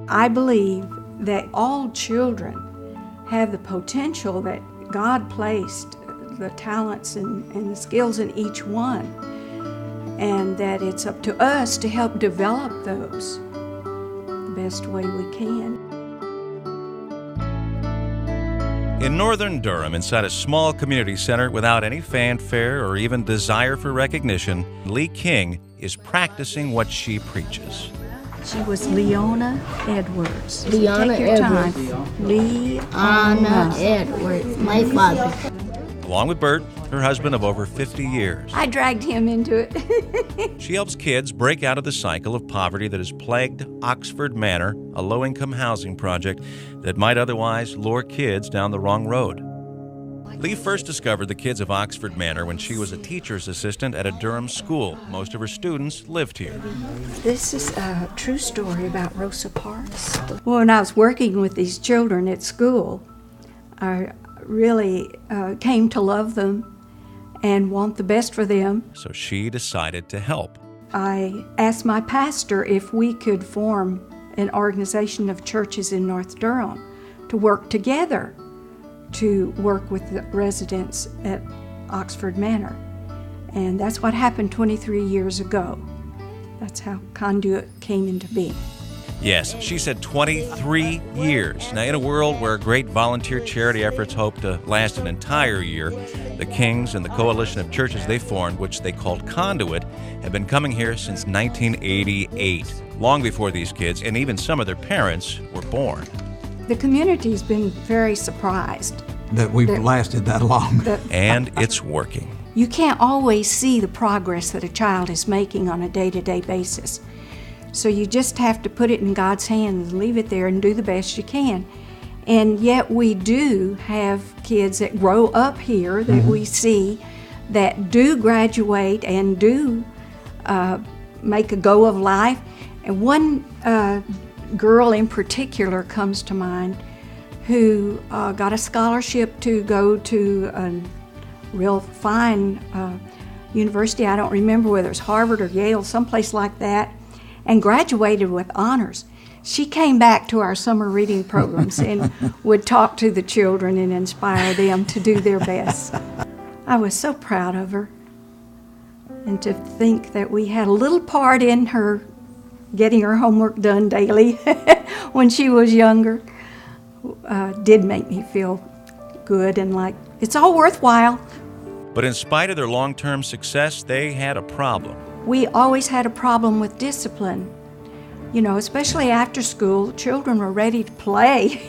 I believe that all children have the potential that God placed, the talents and the skills in each one, and that it's up to us to help develop those the best way we can. In northern Durham, inside a small community center without any fanfare or even desire for recognition, Lee King is practicing what she preaches. She was Leona Edwards. Leona Take your time. Edwards. Leona Edwards, my father. Along with Bert, her husband of over 50 years. I dragged him into it. She helps kids break out of the cycle of poverty that has plagued Oxford Manor, a low-income housing project that might otherwise lure kids down the wrong road. Lee first discovered the kids of Oxford Manor when she was a teacher's assistant at a Durham school. Most of her students lived here. This is a true story about Rosa Parks. Well, when I was working with these children at school, I really came to love them and want the best for them. So she decided to help. I asked my pastor if we could form an organization of churches in North Durham to work together to work with the residents at Oxford Manor. And that's what happened 23 years ago. That's how CONDUIT came into being. Yes, she said 23 years. Now, in a world where great volunteer charity efforts hope to last an entire year, the Kings and the coalition of churches they formed, which they called CONDUIT, have been coming here since 1988, long before these kids and even some of their parents were born. The community's been very surprised that we've lasted that long. And it's working. You can't always see the progress that a child is making on a day-to-day basis. So you just have to put it in God's hands, leave it there, and do the best you can. And yet we do have kids that grow up here that we see that do graduate and do make a go of life. And one girl in particular comes to mind who got a scholarship to go to a real fine university. I don't remember whether it's Harvard or Yale, someplace like that, and graduated with honors. She came back to our summer reading programs and would talk to the children and inspire them to do their best. I was so proud of her, and to think that we had a little part in her getting her homework done daily when she was younger did make me feel good and like it's all worthwhile. But in spite of their long-term success, they had a problem. We always had a problem with discipline. You know, especially after school, children were ready to play.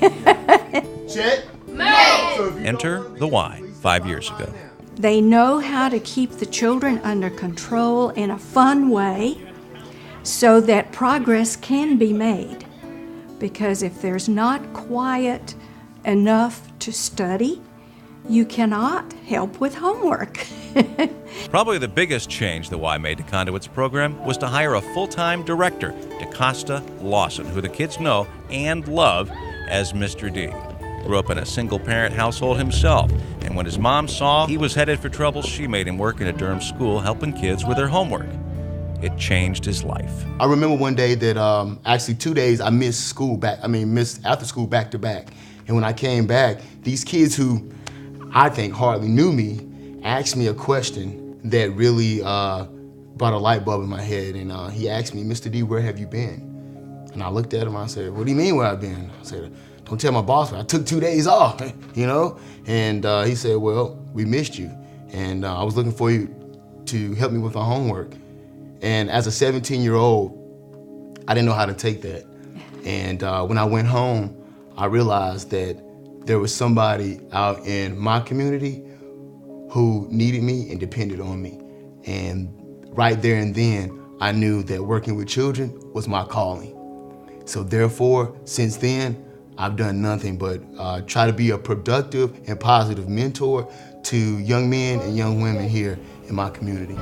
Enter the Y 5 years ago. They know how to keep the children under control in a fun way so that progress can be made. Because if there's not quiet enough to study, you cannot help with homework. Probably the biggest change the Y made to CONDUIT's program was to hire a full-time director, DeCosta Lawson, who the kids know and love as Mr. D. Grew up in a single-parent household himself, and when his mom saw he was headed for trouble, she made him work in a Durham school helping kids with their homework. It changed his life. I remember one day that actually 2 days I missed after school back to back. And when I came back, these kids who I think hardly knew me asked me a question that really brought a light bulb in my head. And he asked me, "Mr. D, where have you been?" And I looked at him, I said, "What do you mean where I've been?" I said, "Don't tell my boss, I took 2 days off, you know?" And he said, "Well, we missed you. And I was looking for you to help me with my homework." And as a 17-year-old, I didn't know how to take that. And when I went home, I realized that there was somebody out in my community who needed me and depended on me. And right there and then, I knew that working with children was my calling. So therefore, since then, I've done nothing but try to be a productive and positive mentor to young men and young women here in my community.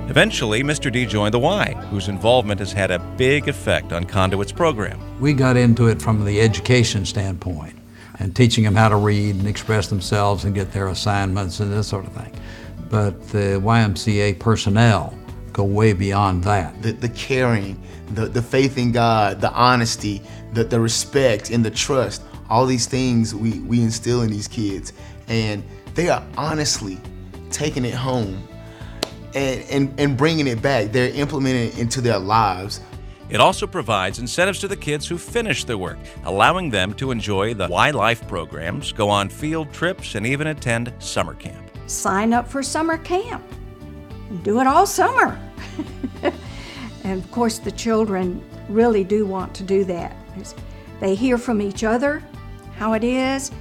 Eventually, Mr. D joined the Y, whose involvement has had a big effect on CONDUIT's program. We got into it from the education standpoint and teaching them how to read and express themselves and get their assignments and this sort of thing. But the YMCA personnel go way beyond that. The caring, the faith in God, the honesty, the respect and the trust, all these things we instill in these kids. And they are honestly taking it home and bringing it back. They're implementing it into their lives. It also provides incentives to the kids who finish their work, allowing them to enjoy the Y Life programs, go on field trips, and even attend summer camp. Sign up for summer camp and do it all summer. And of course, the children really do want to do that. They hear from each other how it is,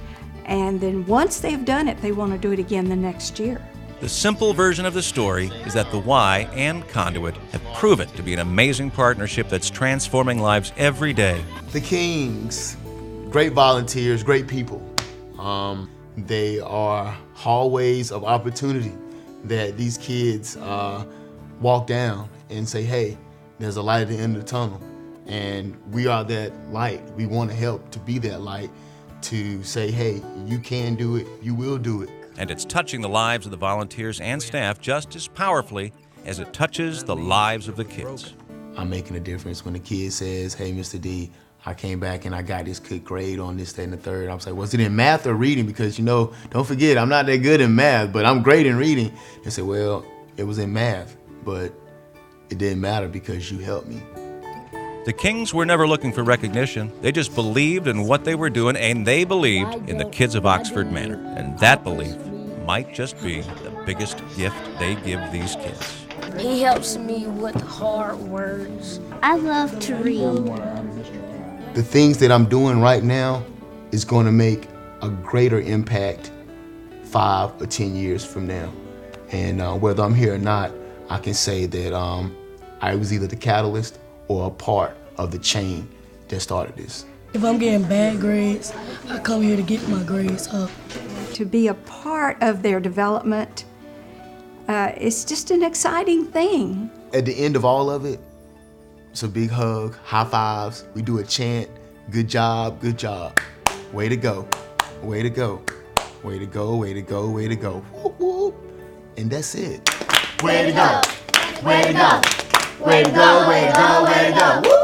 and then once they've done it, they want to do it again the next year. The simple version of the story is that the Y and Conduit have proven to be an amazing partnership that's transforming lives every day. The Kings, great volunteers, great people. They are hallways of opportunity that these kids walk down and say, hey, there's a light at the end of the tunnel. And we are that light. We want to help to be that light, to say, hey, you can do it, you will do it. And it's touching the lives of the volunteers and staff just as powerfully as it touches the lives of the kids. I'm making a difference when the kid says, hey, Mr. D, I came back and I got this good grade on this, that, and the third. I was like, was it in math or reading? Because, you know, don't forget, I'm not that good in math, but I'm great in reading. They said, well, it was in math, but it didn't matter because you helped me. The Kings were never looking for recognition. They just believed in what they were doing, and they believed in the kids of Oxford Manor. And that belief might just be the biggest gift they give these kids. He helps me with hard words. I love to read. The things that I'm doing right now is going to make a greater impact 5 or 10 years from now. And whether I'm here or not, I can say that I was either the catalyst or a part of the chain that started this. If I'm getting bad grades, I come here to get my grades up. To be a part of their development, it's just an exciting thing. At the end of all of it, it's a big hug, high fives, we do a chant, good job, good job. Way to go, way to go, way to go, way to go, way to go. Whoop, whoop. And that's it. Way to go, way to go, way to go, way to go, way to go. Woo!